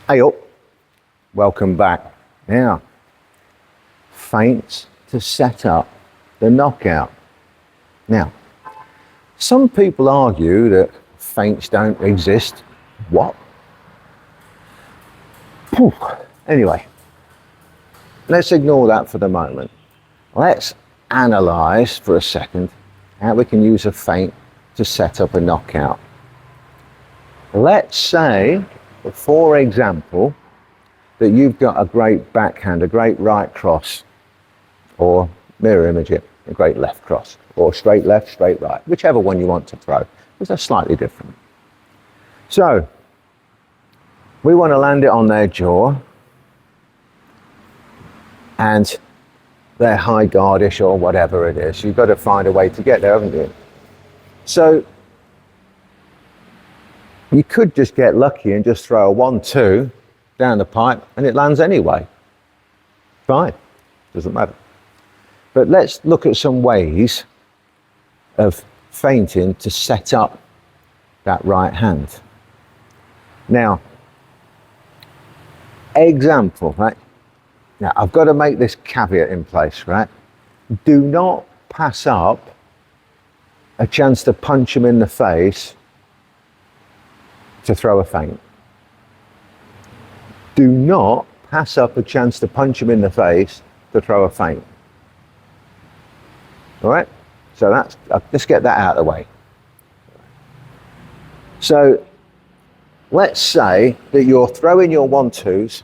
Hey up, welcome back. Now, feints to set up the knockout. Now, some people argue that feints don't exist. What? Whew. Anyway, let's ignore that for the moment. Let's analyse for a second how we can use a feint to set up a knockout. Let's say, for example, that you've got a great backhand, a great right cross, or mirror image it, a great left cross, or straight left, straight right, whichever one you want to throw, because they're slightly different. So, we want to land it on their jaw, and they're high guardish or whatever it is. You've got to find a way to get there, haven't you? So, you could just get lucky and just throw a 1-2 down the pipe and it lands anyway. Fine, doesn't matter. But let's look at some ways of feinting to set up that right hand. Now, example, right? Now, I've got to make this caveat in place, right? Do not pass up a chance to punch him in the face to throw a feint. Do not pass up a chance to punch him in the face to throw a feint. All right? So let's get that out of the way. So let's say that you're throwing your 1-2s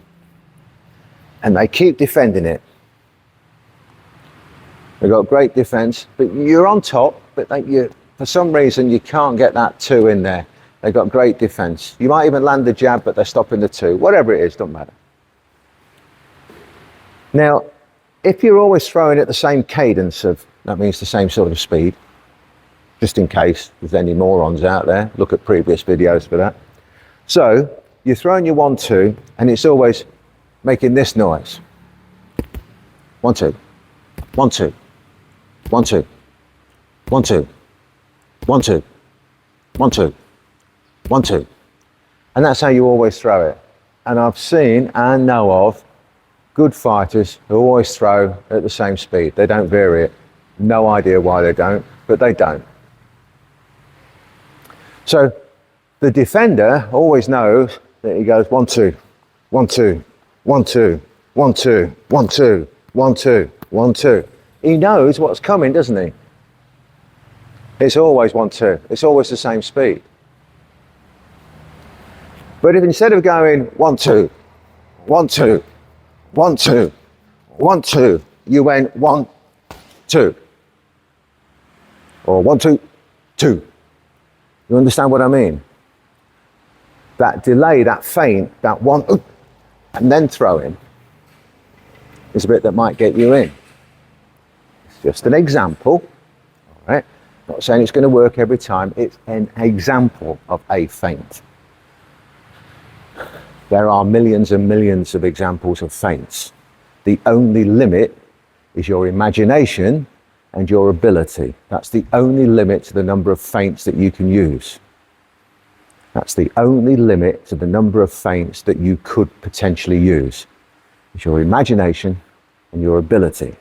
and they keep defending it. They've got great defense, but you're on top, but for some reason you can't get that 2 in there. They've got great defense. You might even land the jab, but they're stopping the 2. Whatever it is, doesn't matter. Now, if you're always throwing at the same cadence that means the same sort of speed, just in case there's any morons out there, look at previous videos for that. So, you're throwing your 1-2, and it's always making this noise. 1-2, 1-2, 1-2, 1-2, 1-2, 1-2. 1-2, and that's how you always throw it. And I've seen and know of good fighters who always throw at the same speed. They don't vary it. No idea why they don't, but they don't. So the defender always knows that he goes 1-2, 1-2, 1-2, 1-2, 1-2, 1-2, 1-2. He knows what's coming, doesn't he? It's always 1-2. It's always the same speed. But if instead of going 1-2, 1-2, 1-2, 1-2, you went 1-2, or 1-2, 2. You understand what I mean? That delay, that feint, that 1, and then throwing is a bit that might get you in. It's just an example, all right? Not saying it's going to work every time. It's an example of a feint. There are millions and millions of examples of feints. The only limit is your imagination and your ability. That's the only limit to the number of feints that you can use. That's the only limit to the number of feints that you could potentially use. It's your imagination and your ability.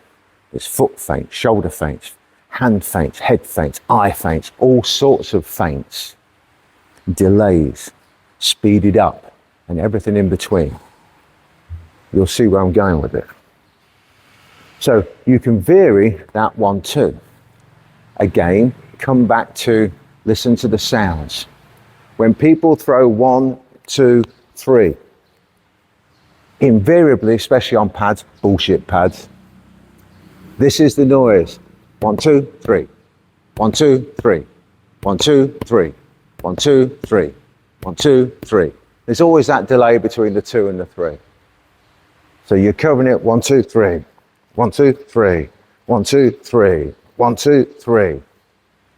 There's foot feints, shoulder feints, hand feints, head feints, eye feints, all sorts of feints. Delays, speeded up, and everything in between. You'll see where I'm going with it. So you can vary that 1-2. Again, come back to listen to the sounds. When people throw 1, 2, 3, invariably, especially on pads, bullshit pads, this is the noise. 1, 2, 3. 1, 2, 3. 1, 2, 3. 1, 2, 3. 1, 2, 3. There's always that delay between the 2 and the 3. So you're covering it 1, 2, 3, 1, 2, 3, 1, 2, 3, 1, 2, 3.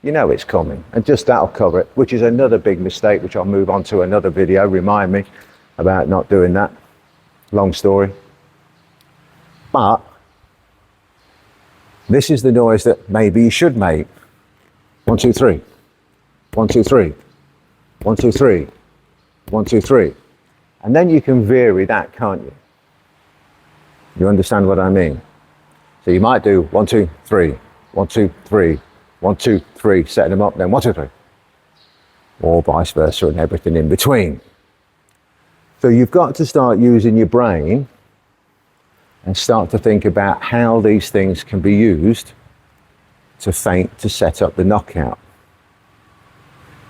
You know it's coming, and just that'll cover it, which is another big mistake, which I'll move on to another video. Remind me about not doing that. Long story. But this is the noise that maybe you should make. 1, 2, 3. 1, 2, 3. 1, 2, 3. 1, 2, 3. And then you can vary that, can't you? You understand what I mean? So you might do 1, 2, 3, 1, 2, 3, 1, 2, 3, setting them up, then 1, 2, 3. Or vice versa and everything in between. So you've got to start using your brain and start to think about how these things can be used to feint to set up the knockout.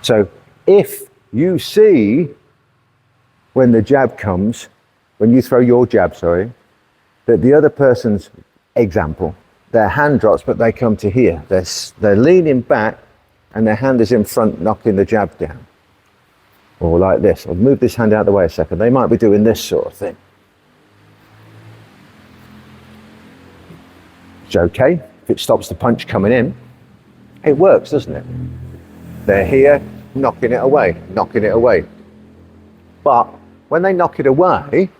So if you see when the jab comes, when you throw your jab, that the other person's example, their hand drops, but they come to here. They're leaning back and their hand is in front, knocking the jab down. Or like this. I'll move this hand out of the way a second. They might be doing this sort of thing. It's okay if it stops the punch coming in. It works, doesn't it? They're here, knocking it away, knocking it away. But when they knock it away,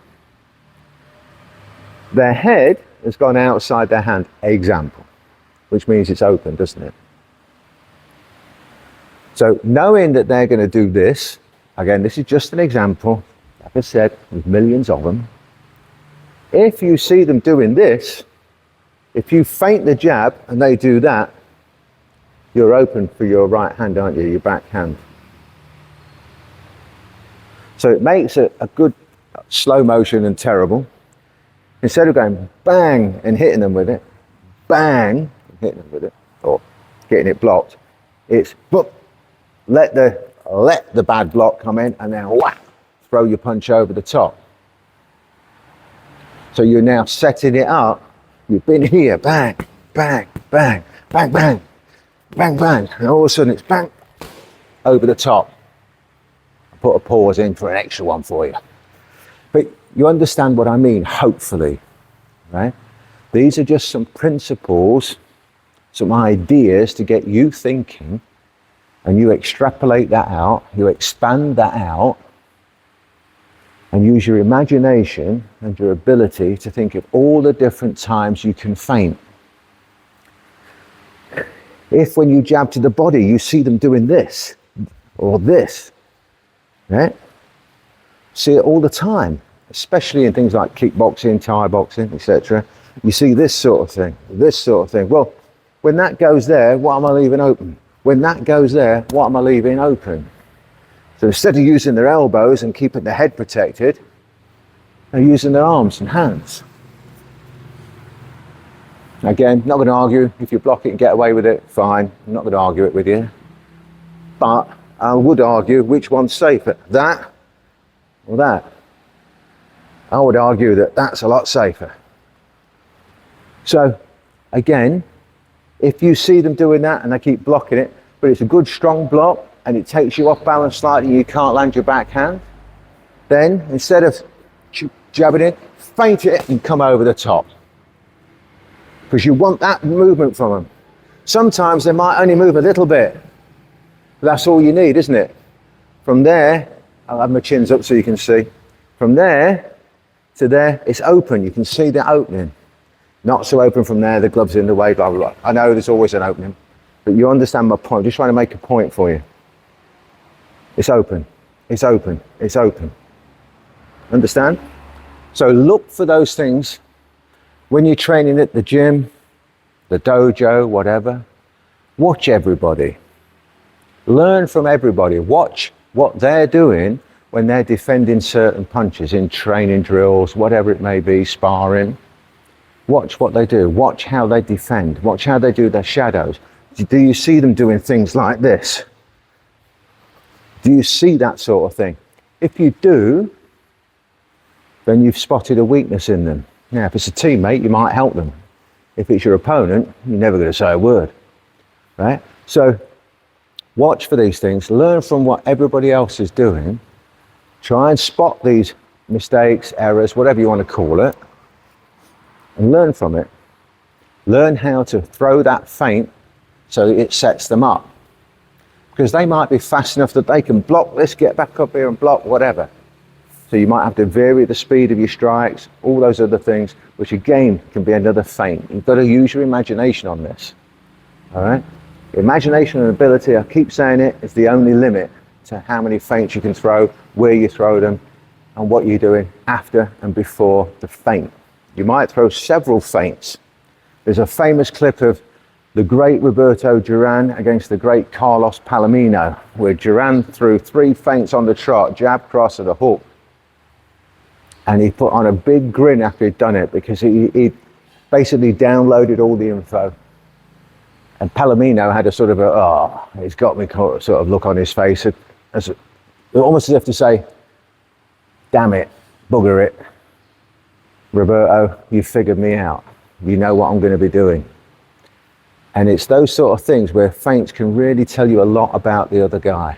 their head has gone outside their hand, example, which means it's open, doesn't it? So knowing that they're going to do this, again, this is just an example, like I said, there's millions of them. If you see them doing this, if you feint the jab and they do that, you're open for your right hand, aren't you, your back hand. So it makes it a good slow motion and terrible. Instead of going bang and hitting them with it, bang and hitting them with it, or getting it blocked, it's boop, let the bad block come in and then whack, throw your punch over the top. So you're now setting it up. You've been here, bang, bang, bang, bang, bang, bang, bang, and all of a sudden it's bang, over the top. I'll put a pause in for an extra one for you. But you understand what I mean, hopefully, right? These are just some principles, some ideas to get you thinking, and you extrapolate that out, you expand that out, and use your imagination and your ability to think of all the different times you can feint. If when you jab to the body, you see them doing this, or this, right? See it all the time, especially in things like kickboxing, Thai boxing, etc. You see this sort of thing, this sort of thing. Well, when that goes there, what am I leaving open? When that goes there, what am I leaving open? So instead of using their elbows and keeping their head protected, they're using their arms and hands. Again, not going to argue. If you block it and get away with it, fine. I'm not going to argue it with you. But I would argue which one's safer, that or that. I would argue that that's a lot safer. So again, if you see them doing that and they keep blocking it, but it's a good strong block and it takes you off balance slightly and you can't land your backhand, then instead of jabbing it, feint it and come over the top. Because you want that movement from them. Sometimes they might only move a little bit, but that's all you need, isn't it? From there, I'll have my chins up so you can see. From there to there, it's open. You can see the opening. Not so open from there, the glove's in the way, blah, blah, blah. I know there's always an opening, but you understand my point. I'm just trying to make a point for you. It's open, it's open, it's open. Understand? So look for those things when you're training at the gym, the dojo, whatever. Watch everybody. Learn from everybody. Watch what they're doing when they're defending certain punches in training drills, whatever it may be, sparring. Watch what they do. Watch how they defend. Watch how they do their shadows. Do you see them doing things like this? Do you see that sort of thing? If you do, then you've spotted a weakness in them. Now, if it's a teammate, you might help them. If it's your opponent, you're never going to say a word, right? So watch for these things. Learn from what everybody else is doing. Try and spot these mistakes, errors, whatever you want to call it, and learn from it. Learn how to throw that feint so it sets them up. Because they might be fast enough that they can block this, get back up here and block, whatever. So you might have to vary the speed of your strikes, all those other things, which again can be another feint. You've got to use your imagination on this. All right? Imagination and ability, I keep saying it, is the only limit to how many feints you can throw, where you throw them, and what you're doing after and before the feint. You might throw several feints. There's a famous clip of the great Roberto Duran against the great Carlos Palomino, where Duran threw 3 feints on the trot, jab, cross, and a hook. And he put on a big grin after he'd done it, because he basically downloaded all the info. And Palomino had a sort of he's got me sort of look on his face, almost as if to say, damn it, bugger it, Roberto, you figured me out. You know what I'm going to be doing. And it's those sort of things where feints can really tell you a lot about the other guy.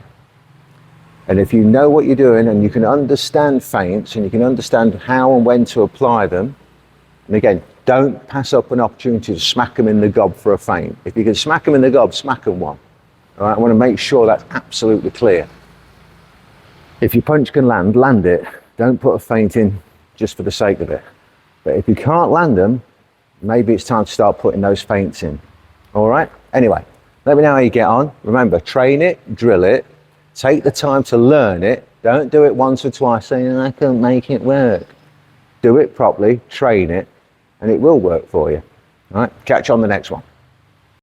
And if you know what you're doing and you can understand feints and you can understand how and when to apply them, and again, don't pass up an opportunity to smack them in the gob for a feint. If you can smack them in the gob, smack them one. All right? I want to make sure that's absolutely clear. If your punch can land it. Don't put a feint in just for the sake of it. But if you can't land them, maybe it's time to start putting those feints in. All right? Anyway, let me know how you get on. Remember, train it, drill it, take the time to learn it. Don't do it once or twice saying, I can't make it work. Do it properly, train it, and it will work for you. All right? Catch you on the next one.